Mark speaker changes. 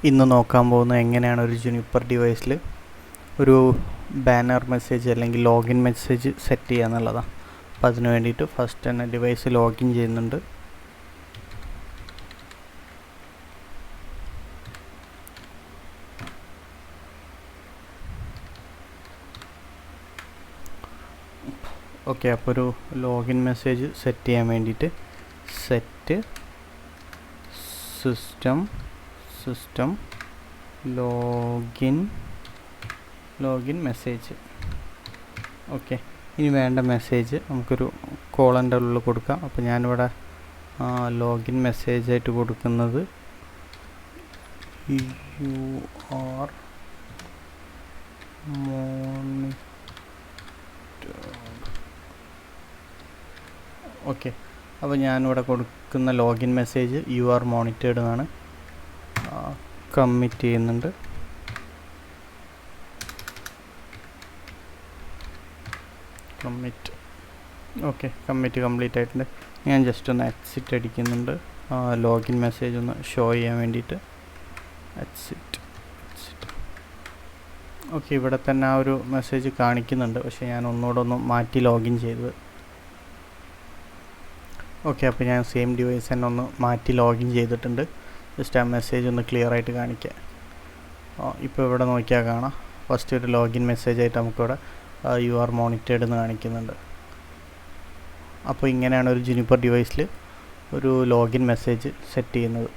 Speaker 1: ഇന്ന് നോക്കാൻ പോകുന്നത് എങ്ങനെയാണ് ഒരു ജുനിപ്പർ ഡിവൈസിൽ ഒരു ബാനർ മെസ്സേജ് അല്ലെങ്കിൽ ലോഗിൻ മെസ്സേജ് സെറ്റ് ചെയ്യുക എന്നുള്ളതാണ്. അപ്പോൾ അതിന് വേണ്ടിയിട്ട് ഫസ്റ്റ് തന്നെ ഡിവൈസ് ലോഗിൻ ചെയ്യുന്നുണ്ട്. ഓക്കെ, അപ്പോൾ ഒരു ലോഗിൻ മെസ്സേജ് സെറ്റ് ചെയ്യാൻ വേണ്ടിയിട്ട് set system login message. Okay, ഇനി വേണ്ട മെസ്സേജ് നമുക്കൊരു കോളൻ്റെ ഉള്ളിൽ കൊടുക്കാം. അപ്പോൾ ഞാനിവിടെ ലോഗിൻ മെസ്സേജായിട്ട് കൊടുക്കുന്നത് UR ഓക്കെ, അപ്പോൾ ഞാനിവിടെ കൊടുക്കുന്ന ലോഗിൻ മെസ്സേജ് UR മോണിറ്റേർഡ് എന്നാണ്. കമ്മിറ്റ് ചെയ്യുന്നുണ്ട്. ഓക്കെ, കമ്മിറ്റ് കംപ്ലീറ്റ് ആയിട്ടുണ്ട്. ഞാൻ ജസ്റ്റ് ഒന്ന് എക്സിറ്റ് അടിക്കുന്നുണ്ട്, ലോഗിൻ മെസ്സേജ് ഒന്ന് ഷോ ചെയ്യാൻ വേണ്ടിയിട്ട്. എക്സിറ്റ്. ഓക്കെ, ഇവിടെ തന്നെ ആ ഒരു മെസ്സേജ് കാണിക്കുന്നുണ്ട്, പക്ഷേ ഞാൻ ഒന്നുകൂടെ ഒന്ന് മാറ്റി ലോഗിൻ ചെയ്തത്. ഓക്കെ, അപ്പോൾ ഞാൻ സെയിം ഡിവൈസ് തന്നെ ഒന്ന് മാറ്റി ലോഗിൻ ചെയ്തിട്ടുണ്ട്. ജസ്റ്റ് ആ മെസ്സേജ് ഒന്ന് ക്ലിയർ ആയിട്ട് കാണിക്കാം. ഇപ്പോൾ ഇവിടെ നോക്കിയാൽ കാണാം, ഫസ്റ്റ് ഒരു ലോഗിൻ മെസ്സേജായിട്ട് നമുക്കിവിടെ UR മോണിറ്റേർഡ് എന്ന് കാണിക്കുന്നുണ്ട്. അപ്പോൾ ഇങ്ങനെയാണ് ഒരു ജുനിപ്പർ ഡിവൈസിൽ ഒരു ലോഗിൻ മെസ്സേജ് സെറ്റ് ചെയ്യുന്നത്.